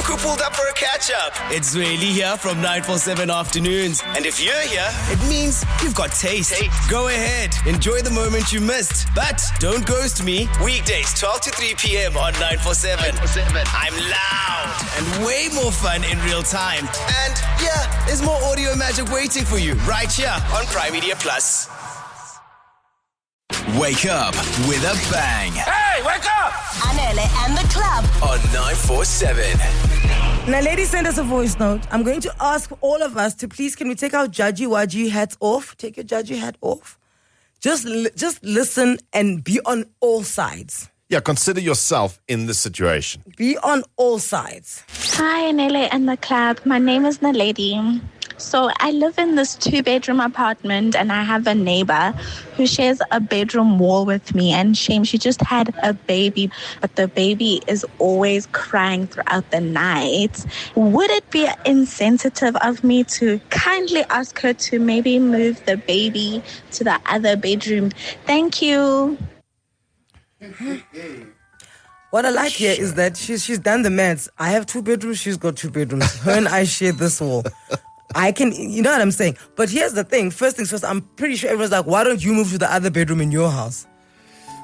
who pulled up for a catch-up. It's really here from 947 afternoons. And if you're here, it means you've got taste. Go ahead, enjoy the moment you missed. But don't ghost me. Weekdays 12 to 3 p.m. on 947. I'm loud and way more fun in real time. And yeah, there's more audio magic waiting for you right here on Prime Media Plus. Wake up with a bang. Hey, wake up! Anele and The Club On 947. Naledi sent us a voice note. I'm going to ask all of us to please, can we take our judgy-wudgy hats off? Take your judgy hat off. Just listen and be on all sides. Yeah, consider yourself in this situation. Be on all sides. Hi, Anele and The Club. My name is Naledi. So I live in this 2-bedroom apartment and I have a neighbor who shares a bedroom wall with me, and she just had a baby, but the baby is always crying throughout the night. Would it be insensitive of me to kindly ask her to maybe move the baby to the other bedroom? Thank you. What I like here is that she's done the maths. I have 2 bedrooms, she's got 2 bedrooms. Her and I share this wall. I can, you know what I'm saying? But here's the thing. First things first, I'm pretty sure everyone's like, why don't you move to the other bedroom in your house?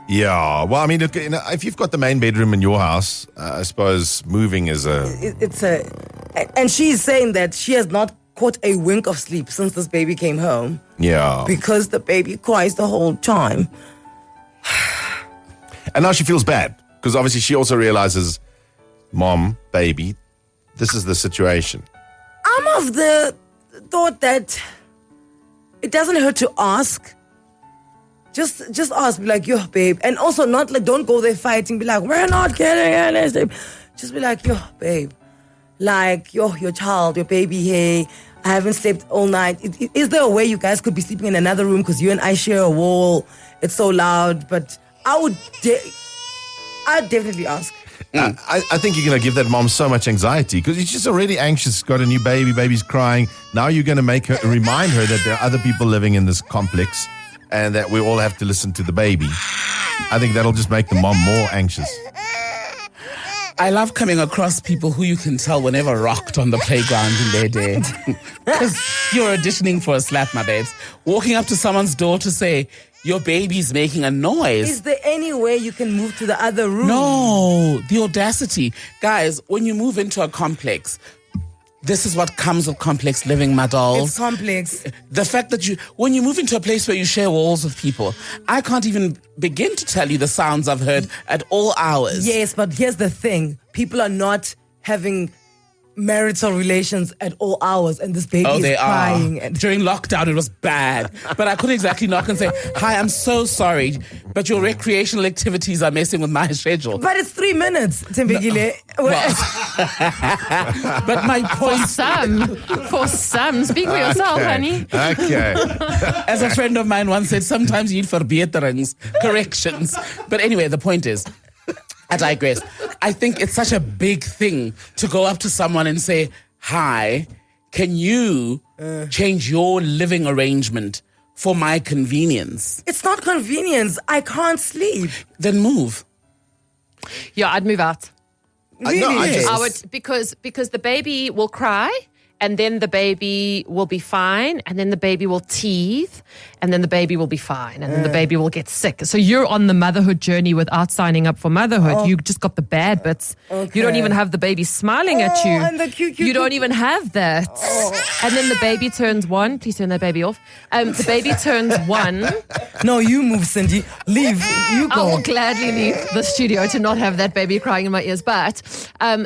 Yeah, well, I mean, if you've got the main bedroom in your house, I suppose moving is and she's saying that she has not caught a wink of sleep since this baby came home. Yeah. Because the baby cries the whole time. And now she feels bad, because obviously she also realizes, mom, baby, this is the situation. I'm of the thought that it doesn't hurt to ask. Just ask, be like, yo, babe. And also not like, don't go there fighting, be like, we're not getting anything. Just be like, yo, babe. Like, yo, your child, your baby, hey, I haven't slept all night. Is there a way you guys could be sleeping in another room because you and I share a wall? It's so loud, but I'd definitely ask. I think you're going to give that mom so much anxiety because she's already anxious, got a new baby's crying. Now you're going to remind her that there are other people living in this complex and that we all have to listen to the baby. I think that'll just make the mom more anxious. I love coming across people who you can tell were never rocked on the playground in their day. Because you're auditioning for a slap, my babes. Walking up to someone's door to say, your baby's making a noise. Is there any way you can move to the other room? No, the audacity. Guys, when you move into a complex, this is what comes with complex living, my dolls. It's complex. The fact that when you move into a place where you share walls with people, I can't even begin to tell you the sounds I've heard at all hours. Yes, but here's the thing. People are not having marital relations at all hours, and this baby is crying. And during lockdown, it was bad. But I couldn't exactly knock and say, hi, I'm so sorry, but your recreational activities are messing with my schedule. But it's 3 minutes, Thembekile. But my point... For some. Speak for yourself, honey. Okay. As a friend of mine once said, sometimes you need verbeterings, corrections. But anyway, the point is, I digress. I think it's such a big thing to go up to someone and say, hi, can you change your living arrangement for my convenience? It's not convenience. I can't sleep. Then move. Yeah, I'd move out. Really? I would, because the baby will cry, and then the baby will be fine, and then the baby will teeth, and then the baby will be fine, and then the baby will get sick. So you're on the motherhood journey without signing up for motherhood. Oh. You just got the bad bits. Okay. You don't even have the baby smiling at you. And the cute. You don't even have that. And then the baby turns 1. Please turn that baby off. The baby turns 1. No, you move, Cindy. Leave. You I go. will gladly leave the studio to not have that baby crying in my ears. But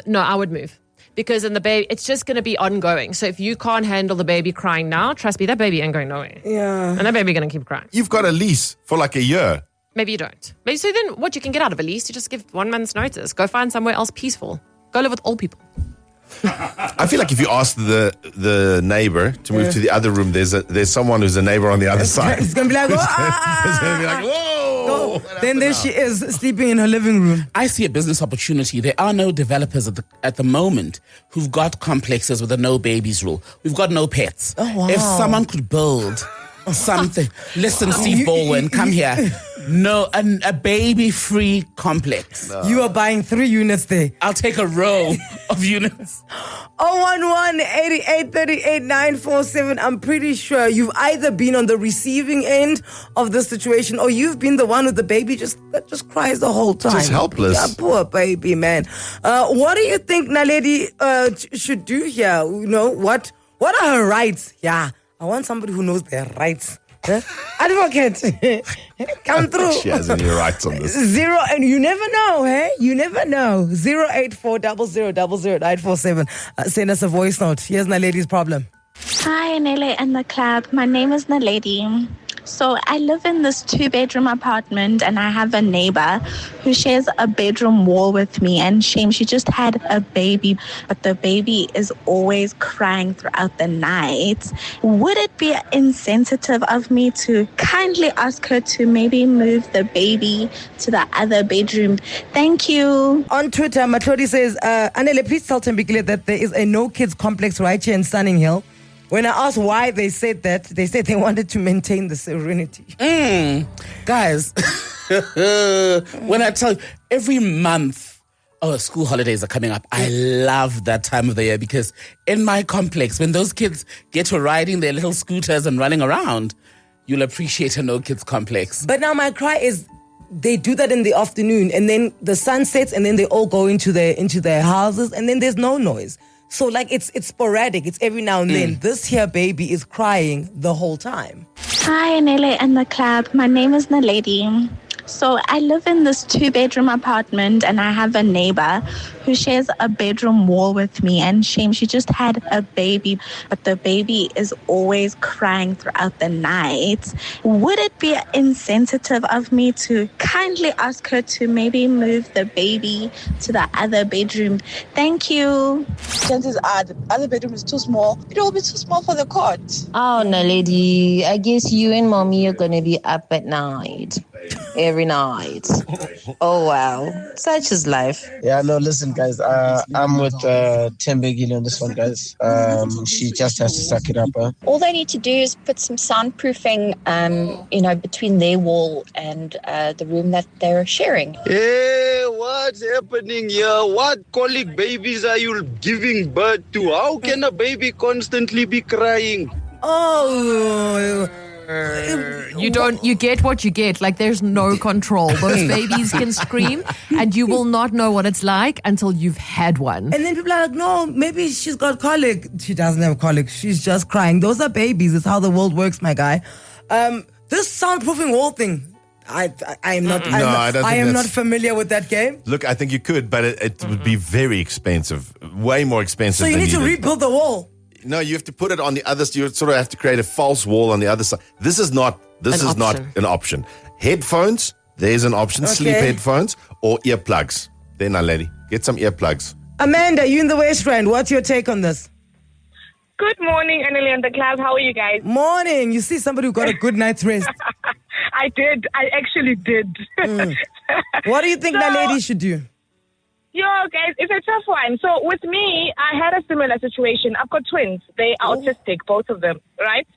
no, I would move. Because in the baby, it's just going to be ongoing. So if you can't handle the baby crying now, trust me, that baby ain't going nowhere. Yeah. And that baby going to keep crying. You've got a lease for like a year. Maybe you don't. Maybe so then what you can get out of a lease, you just give 1 month's notice. Go find somewhere else peaceful. Go live with old people. I feel like if you ask the neighbor to move to the other room, there's someone who's a neighbor on the other side. It's going to be like, It's going to be like, whoa. Then there she is, sleeping in her living room. I see a business opportunity. There are no developers at the moment who've got complexes with a no babies rule. We've got no pets. Oh, wow. If someone could build something. Listen, Steve Baldwin, come here. No, a baby-free complex. You are buying 3 units there. I'll take a row of units. 011-8838-947. I'm pretty sure you've either been on the receiving end of the situation or you've been the one with the baby that just cries the whole time. Just helpless. Yeah, poor baby, man. What do you think Naledi should do here? You know, what are her rights? Yeah, I want somebody who knows their rights. Huh? Advocate, come through. She has any rights on this. And you never know, hey? You never know. 084-0000-947. Send us a voice note. Here's Naledi's problem. Hi, Anele and The Club. My name is Naledi. So I live in this 2-bedroom apartment and I have a neighbor who shares a bedroom wall with me, and she just had a baby, but the baby is always crying throughout the night. Would it be insensitive of me to kindly ask her to maybe move the baby to the other bedroom? Thank you. On Twitter, Matlodi says, Anele, please tell Thembekile that there is a no kids complex right here in Stunning Hill. When I asked why they said that, they said they wanted to maintain the serenity. Guys, when I tell you, every month, school holidays are coming up. I love that time of the year because in my complex, when those kids get to riding their little scooters and running around, you'll appreciate a no kids complex. But now my cry is they do that in the afternoon and then the sun sets and then they all go into their houses and then there's no noise. So like it's sporadic. It's every now and then. This here baby is crying the whole time. Hi, Anele and The Club. My name is Naledi. So I live in this 2-bedroom apartment and I have a neighbor who shares a bedroom wall with me, and she just had a baby, but the baby is always crying throughout the night. Would it be insensitive of me to kindly ask her to maybe move the baby to the other bedroom? Thank you. Chances are the other bedroom is too small. It will be too small for the cot. Oh, Naledi, I guess you and mommy are going to be up at night. Every night. Oh, wow. Such is life. Yeah, no, listen, guys. I'm with Thembekile on this one, guys. She just has to suck it up. All they need to do is put some soundproofing, between their wall and the room that they're sharing. Hey, what's happening here? What colic babies are you giving birth to? How can a baby constantly be crying? Oh... You get what you get. Like, there's no control. Those babies can scream and you will not know what it's like until you've had one. And then people are like, no, maybe she's got colic. She doesn't have colic. She's just crying. Those are babies. It's how the world works, my guy. This soundproofing wall thing, I am not familiar with that game. Look, I think you could, but it would be very expensive. Way more expensive. So you need to rebuild the wall. No, you have to put it on the other side. You sort of have to create a false wall on the other side. This is not an option. Headphones, there's an option. Okay. Sleep headphones or earplugs. Then, lady, get some earplugs. Amanda, you in the West Rand. What's your take on this? Good morning, Anele and The Club. How are you guys? Morning. You see somebody who got a good night's rest. I did. I actually did. What do you think that lady should do? Yo, guys, it's a tough one. So with me, I had a similar situation. I've got twins. They are autistic, both of them, right?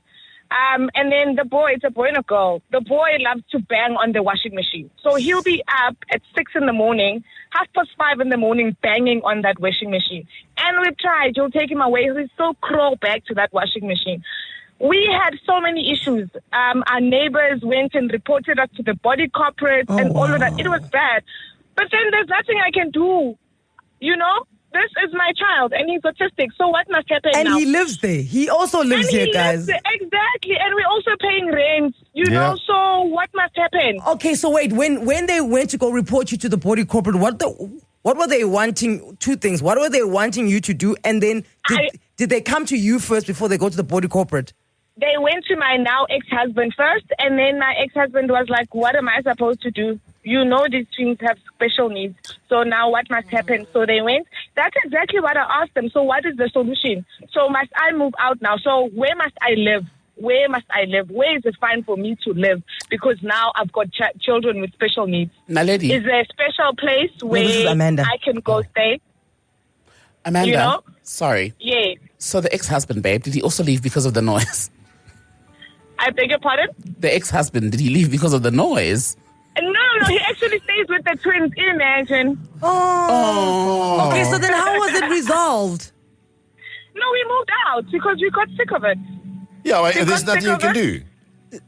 And then the boy, it's a boy and a girl. The boy loves to bang on the washing machine. So he'll be up at 6 in the morning, 5:30 in the morning, banging on that washing machine. And we tried. You'll take him away. He'll still crawl back to that washing machine. We had so many issues. Our neighbors went and reported us to the body corporate and all of that. It was bad. But then there's nothing I can do. You know, this is my child and he's autistic. So what must happen now? And he lives there. He also lives here, guys. Exactly. And we're also paying rent, you know, so what must happen? Okay, so wait, when they went to go report you to the body corporate, what were they wanting? Two things. What were they wanting you to do? And then did they come to you first before they go to the body corporate? They went to my now ex-husband first, and then my ex-husband was like, what am I supposed to do? You know these twins have special needs. So now what must happen? So they went. That's exactly what I asked them. So what is the solution? So must I move out now? So where must I live? Where must I live? Where is it fine for me to live? Because now I've got children with special needs. Naledi. Is there a special place where I can go stay? Amanda, you know? Sorry. Yeah. So the ex-husband, babe, did he also leave because of the noise? I beg your pardon? The ex-husband, did he leave because of the noise? he actually stays with the twins. Imagine. Oh. Okay, so then how was it resolved? No, we moved out because we got sick of it. Yeah, well, We there's got nothing sick you of can it. do.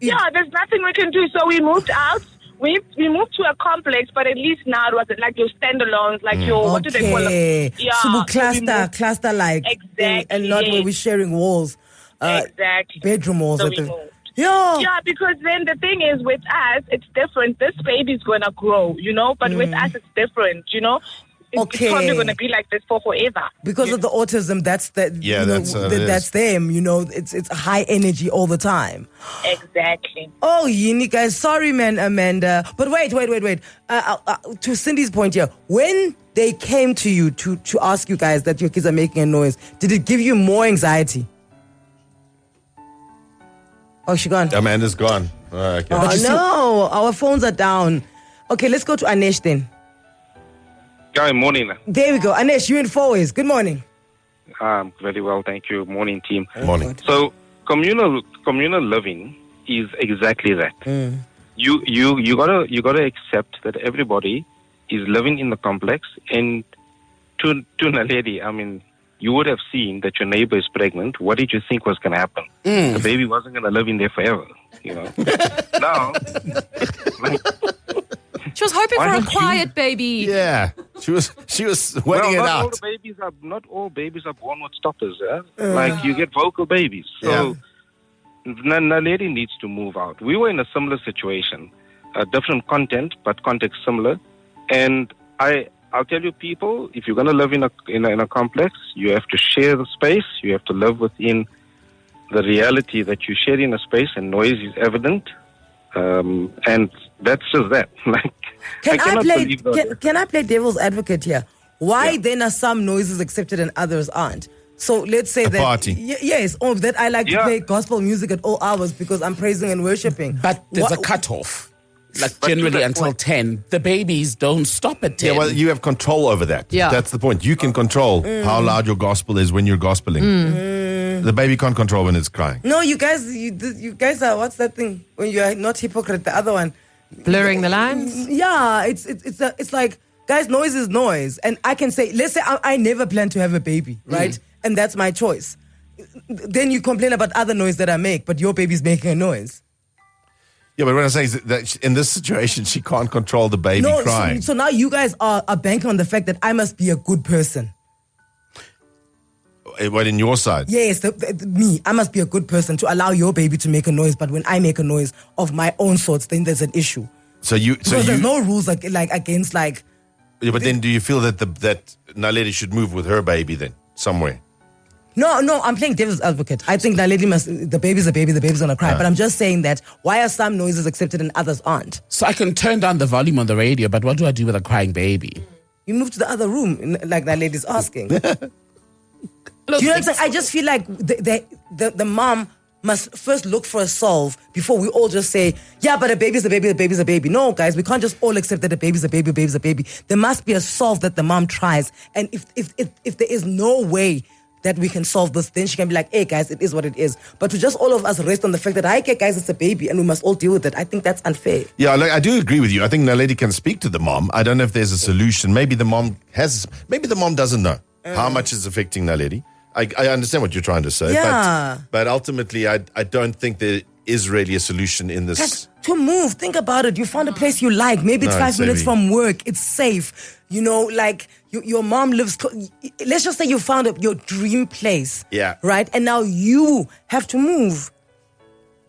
Yeah, there's nothing we can do. So we moved out. We moved to a complex, but at least now it was like your standalones, like your, what do they call them? Yeah. So so we moved- cluster like. Exactly, And not where yes. we're sharing walls. Exactly. Bedroom walls. So at we the- moved. Yeah. Yeah, because then the thing is with us, it's different. This baby's going to grow, but with us, it's different, It's probably going to be like this for forever. Because of the autism, that's that's them. It's high energy all the time. Exactly. Oh, Yini guys, sorry, man, Amanda. But wait. To Cindy's point here, when they came to you to ask you guys that your kids are making a noise, did it give you more anxiety? Oh, she gone. Amanda's gone. Okay. Oh no, our phones are down. Okay, let's go to Anesh then. Good morning. There we go. Anesh, you in 4 ways. Good morning. Very well, thank you. Morning, team. Morning. So, communal living is exactly that. You gotta accept that everybody is living in the complex. And to Naledi, I mean, you would have seen that your neighbor is pregnant. What did you think was going to happen? The baby wasn't going to live in there forever. Now, She was hoping for a quiet baby. Yeah, she was waiting it out. Not all babies are born with stoppers. Like you get vocal babies. So Naledi needs to move out. We were in a similar situation, different content but context similar. And I'll tell you, people, if you're going to live in a complex, you have to share the space. You have to live within the reality that you share in a space, and noise is evident. And that's just that. Like, Can I play devil's advocate here? Why then are some noises accepted and others aren't? So let's say that party. Yes, that I like to play gospel music at all hours because I'm praising and worshiping. But there's a cutoff. Like generally until 10. The babies don't stop at 10. Yeah, well, you have control over that. Yeah. That's the point. You can control how loud your gospel is when you're gospeling. The baby can't control when it's crying. No, you guys are, what's that thing? When you are not hypocrite, the other one. Blurring the lines? Yeah, it's like, guys, noise is noise. And I can say, let's say I never plan to have a baby, right? And that's my choice. Then you complain about other noise that I make, but your baby's making a noise. Yeah, but what I'm saying is that in this situation, she can't control the baby crying. So now you guys are banking on the fact that I must be a good person. What, in your side? Yes, me. I must be a good person to allow your baby to make a noise, but when I make a noise of my own sorts, then there's an issue. Because there's no rules against like. Yeah, but then do you feel that that Naledi should move with her baby then somewhere? No, I'm playing devil's advocate. I think the baby's a baby, the baby's gonna cry. But I'm just saying that why are some noises accepted and others aren't? So I can turn down the volume on the radio, but what do I do with a crying baby? You move to the other room, like that lady's asking. Do you know what I'm saying? I just feel like the mom must first look for a solve before we all just say, yeah, but a baby's a baby, a baby's a baby. No, guys, we can't just all accept that a baby's a baby, a baby's a baby. There must be a solve that the mom tries. And if there is no way that we can solve this, then she can be like, hey guys, it is what it is. But to just all of us rest on the fact that, okay guys, it's a baby and we must all deal with it, I think that's unfair. Yeah, I do agree with you. I think Naledi can speak to the mom. I don't know if there's a solution. Maybe the mom doesn't know how much is affecting Naledi. I understand what you're trying to say. Yeah. But ultimately, I don't think there is really a solution in this. Just to move, think about it. You found a place you like. Maybe it's 5 minutes from work. It's safe. Like your mom lives. Let's just say you found your dream place. Yeah. Right? And now you have to move.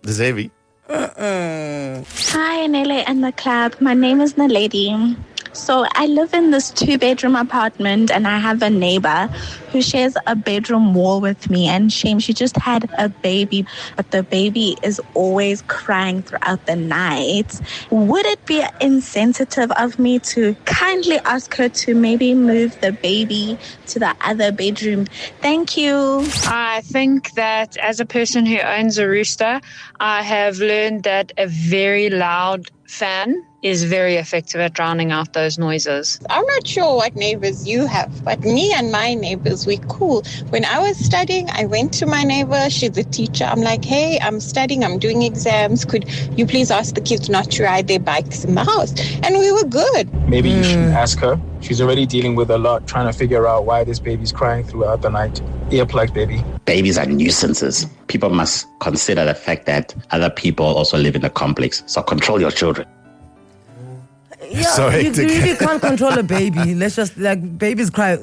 This is heavy. Hi, Anele and The Club. My name is Naledi. So I live in this 2-bedroom apartment and I have a neighbor who shares a bedroom wall with me, and she just had a baby, but the baby is always crying throughout the night. Would it be insensitive of me to kindly ask her to maybe move the baby to the other bedroom? Thank you. I think that as a person who owns a rooster, I have learned that a very loud fan is very effective at drowning out those noises. I'm not sure what neighbors you have, but me and my neighbors, we're cool. When I was studying, I went to my neighbor. She's a teacher. I'm like, hey, I'm studying. I'm doing exams. Could you please ask the kids not to ride their bikes in the house? And we were good. Maybe you should ask her. She's already dealing with a lot, trying to figure out why this baby's crying throughout the night. Earplugs, baby. Babies are nuisances. People must consider the fact that other people also live in the complex. So control your children. Yeah, So you hectic. really can't control a baby. Let's just, like, babies cry.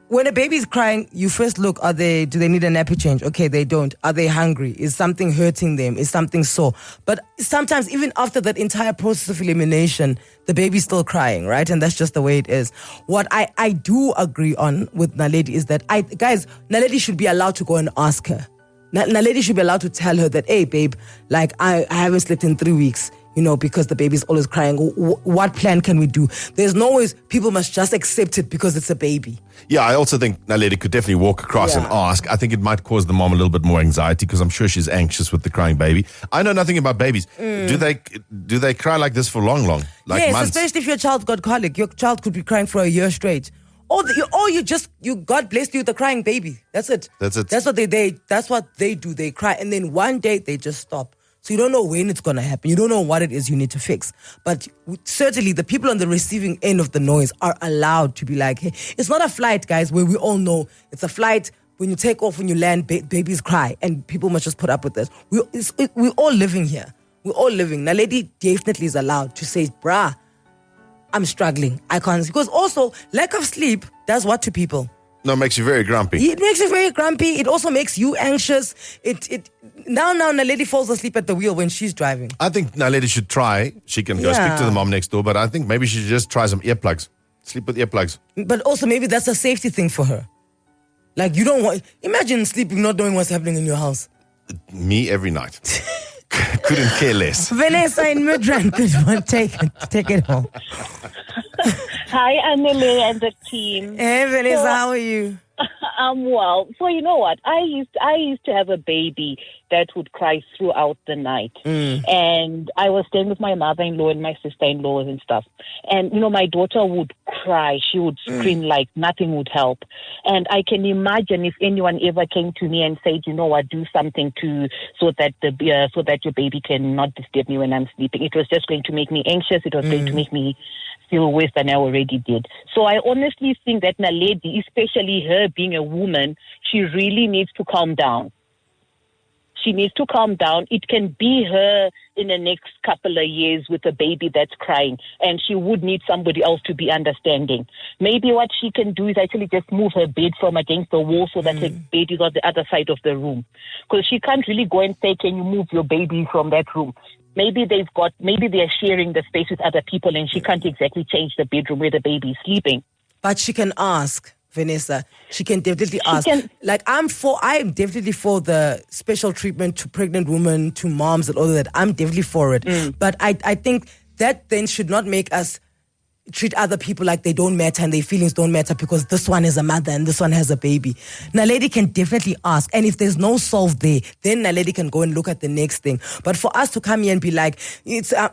When a baby's crying, you first look, do they need a nappy change? Okay, they don't. Are they hungry? Is something hurting them? Is something sore? But sometimes, even after that entire process of elimination, the baby's still crying, right? And that's just the way it is. What I do agree on with Naledi is that, Naledi should be allowed to go and ask her. Naledi should be allowed to tell her that, hey, babe, like, I haven't slept in 3 weeks. Because the baby's always crying. What plan can we do? There's no ways people must just accept it because it's a baby. Yeah, I also think Naledi could definitely walk across and ask. I think it might cause the mom a little bit more anxiety because I'm sure she's anxious with the crying baby. I know nothing about babies. Do they cry like this for long? Like yes, months? especially if your child got colic. Your child could be crying for a year straight. Or God blessed you with a crying baby. That's it. That's what that's what they do. They cry and then one day they just stop. So you don't know when it's going to happen. You don't know what it is you need to fix. But certainly the people on the receiving end of the noise are allowed to be like, hey, it's not a flight, guys, where we all know it's a flight. When you take off, when you land, babies cry. And people must just put up with this. We're all living here. We're all living. Naledi definitely is allowed to say, bruh, I'm struggling. I can't. Because also, lack of sleep does what to people? No, it makes you very grumpy. It makes you very grumpy. It also makes you anxious. Now Naledi falls asleep at the wheel when she's driving. I think Naledi should try. She can go speak to the mom next door, but I think maybe she should just try some earplugs. Sleep with earplugs. But also maybe that's a safety thing for her. Like you don't want... Imagine sleeping not knowing what's happening in your house. Me every night. Couldn't care less. Vanessa in Midrand, take it home. Hi, Anele and the team. Hey, Vanessa, how are you? I'm well. So you know what? I used to have a baby that would cry throughout the night. And I was staying with my mother-in-law and my sister-in-law and stuff. And, my daughter would cry. She would scream like nothing would help. And I can imagine if anyone ever came to me and said, you know what, do something so that your baby can not disturb me when I'm sleeping. It was just going to make me anxious. It was going to make me feel worse than I already did. So I honestly think that Naledi, especially her being a woman, she really needs to calm down. She needs to calm down. It can be her in the next couple of years with a baby that's crying, and she would need somebody else to be understanding. Maybe what she can do is actually just move her bed from against the wall so that her bed is on the other side of the room. Because she can't really go and say, can you move your baby from that room? Maybe they're sharing the space with other people and she can't exactly change the bedroom where the baby is sleeping. But she can ask, Vanessa. She can definitely ask. I'm definitely for the special treatment to pregnant women, to moms and all of that. I'm definitely for it. But I think that then should not make us treat other people like they don't matter and their feelings don't matter because this one is a mother and this one has a baby. Naledi can definitely ask, and if there's no solve there, then Naledi can go and look at the next thing. But for us to come here and be like,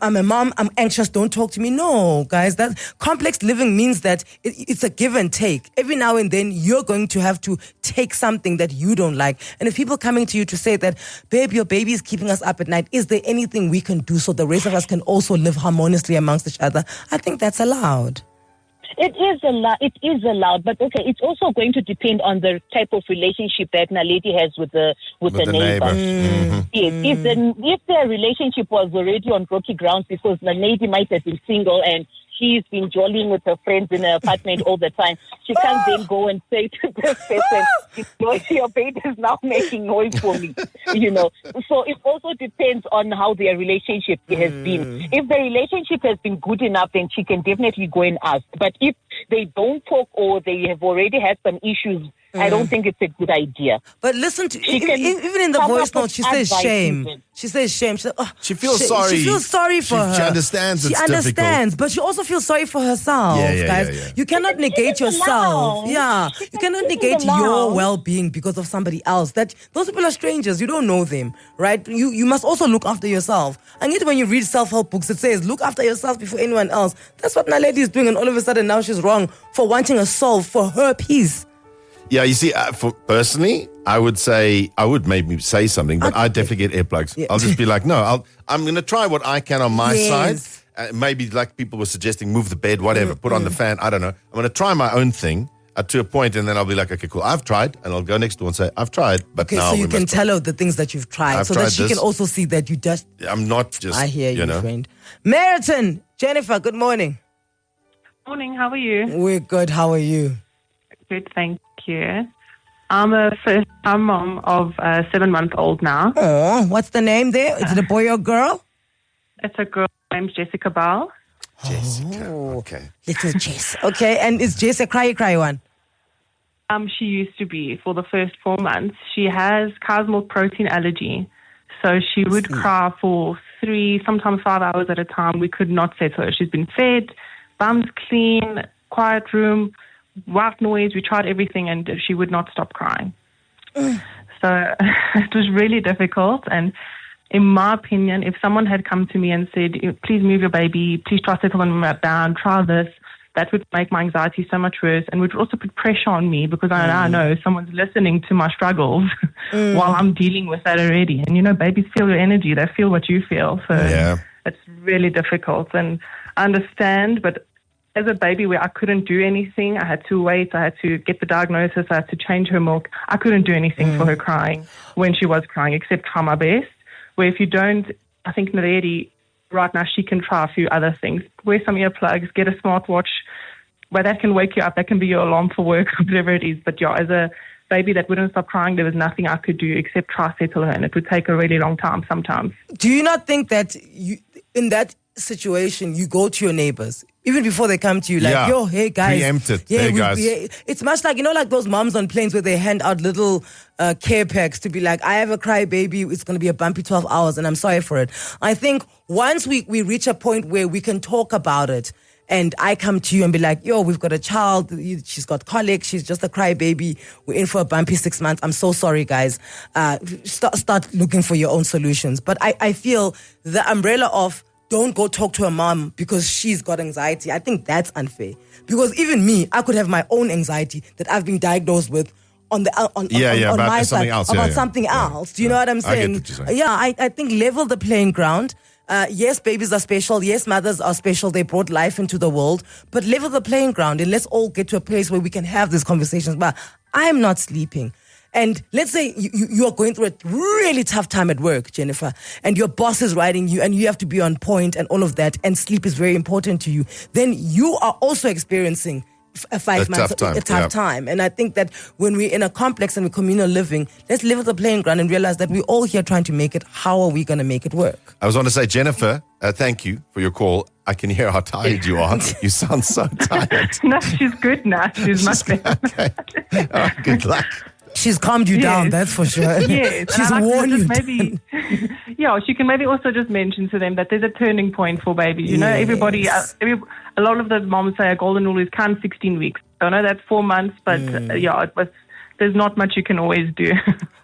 I'm a mom, I'm anxious, don't talk to me. No, guys, that complex living means that it's a give and take. Every now and then you're going to have to take something that you don't like. And if people coming to you to say that, babe, your baby is keeping us up at night, is there anything we can do so the rest of us can also live harmoniously amongst each other? I think that's allowed. It is allowed, but okay, it's also going to depend on the type of relationship that Naledi has with the neighbor. Yes, if their relationship was already on rocky ground because Naledi might have been single and she's been jollying with her friends in her apartment all the time, she can't then go and say to this person, your baby is now making noise for me, So it also depends on how their relationship has been. If the relationship has been good enough, then she can definitely go and ask. But if they don't talk or they have already had some issues I don't think it's a good idea. But listen to She can even in the come voice up note, with she says advice shame. even. She says shame. She, says, oh, She feels sorry. She feels sorry for her. She understands She it's understands, but she also feels sorry for herself, guys. Yeah. You cannot negate yourself. Yeah, you cannot negate your well-being because of somebody else. That those people are strangers. You don't know them, right? You must also look after yourself. And yet, when you read self-help books, it says look after yourself before anyone else. That's what Naledi is doing, and all of a sudden now she's wrong for wanting a solve for her peace. Yeah, you see, personally, I would maybe say something, but I'd definitely get earplugs. Yeah. I'll just be like, no, I'm going to try what I can on my Yes. side. Maybe like people were suggesting, move the bed, whatever, put on the fan. I don't know. I'm going to try my own thing to a point, and then I'll be like, okay, cool. I've tried, and I'll go next door and say, I've tried, but Okay, now so you we can must- tell her the things that you've tried, I've so that tried she this. can also see that you just. I'm not just. I hear you, know. friend. Meriton, Jennifer, good morning. Morning, how are you? We're good. How are you? Good, thank you. I'm a first-time mom of a 7-month-old now. Oh, what's the name there? Is it a boy or girl? It's a girl named Jessica Bell. Jessica, okay. Little Jess. Okay, and is Jess a cry one? She used to be for the first 4 months. She has cow's milk protein allergy. So she would cry for 3, sometimes 5 hours at a time. We could not settle her. She's been fed, bum's clean, quiet room, white noise. We tried everything and she would not stop crying. So it was really difficult. And in my opinion, if someone had come to me and said, please move your baby, please try to settle them down, try this, that would make my anxiety so much worse and would also put pressure on me because I know someone's listening to my struggles while I'm dealing with that already. And, babies feel your energy. They feel what you feel. So it's really difficult. And I understand, but as a baby where I couldn't do anything, I had to wait, I had to get the diagnosis, I had to change her milk. I couldn't do anything for her crying when she was crying except try my best. Where if you don't, I think Naledi, right now she can try a few other things. Wear some earplugs, get a smartwatch, where that can wake you up. That can be your alarm for work, whatever it is. But as a baby that wouldn't stop crying, there was nothing I could do except try settle her, and it would take a really long time sometimes. Do you not think that in that situation, you go to your neighbors, even before they come to you, like, yo, hey guys. Preempted. Hey guys. It's much like, like those moms on planes where they hand out little care packs to be like, I have a cry baby, it's going to be a bumpy 12 hours and I'm sorry for it. I think once we reach a point where we can talk about it, and I come to you and be like, yo, we've got a child, she's got colic, she's just a cry baby, we're in for a bumpy 6 months, I'm so sorry, guys. Start looking for your own solutions. But I feel the umbrella of don't go talk to a mom because she's got anxiety, I think that's unfair. Because even me, I could have my own anxiety that I've been diagnosed with on my side, about something else. Do you know what I'm saying? I get what you're saying. Yeah, I think level the playing ground. Yes, babies are special. Yes, mothers are special. They brought life into the world. But level the playing ground and let's all get to a place where we can have these conversations. But I'm not sleeping. And let's say you are going through a really tough time at work, Jennifer, and your boss is writing you and you have to be on point and all of that, and sleep is very important to you. Then you are also experiencing a tough time. And I think that when we're in a complex and we're communal living, let's level the playing ground and realize that we're all here trying to make it. How are we going to make it work? I was going to say, Jennifer, thank you for your call. I can hear how tired you are. You sound so tired. No, she's good now. She's much better. Okay. All right, good luck. She's calmed you down, that's for sure. Yes. She's warned you. Maybe, she can maybe also just mention to them that there's a turning point for babies. Everybody, a lot of the moms say a golden rule is count 16 weeks. I know that's 4 months, but there's not much you can always do.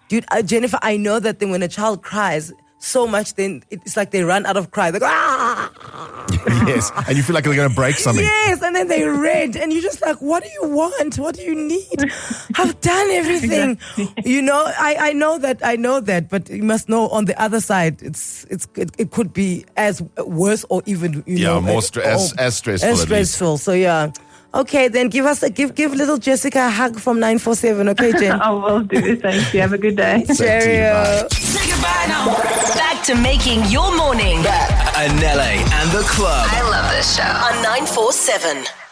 Dude, Jennifer, I know that when a child cries so much, then it's like they run out of cry. They go, ah! Yes, and you feel like they're going to break something. Yes, and then they red, and you're just like, what do you want? What do you need? I've done everything. Exactly. I know that, but you must know on the other side, it could be as worse or even, more as stressful. As stressful, so yeah. Okay, then give little Jessica a hug from 947, okay, Jen? I will do. Thank you. Have a good day. Cheerio. Say goodbye now. Back to making your morning. Anele and The Club. I love this show. On 947.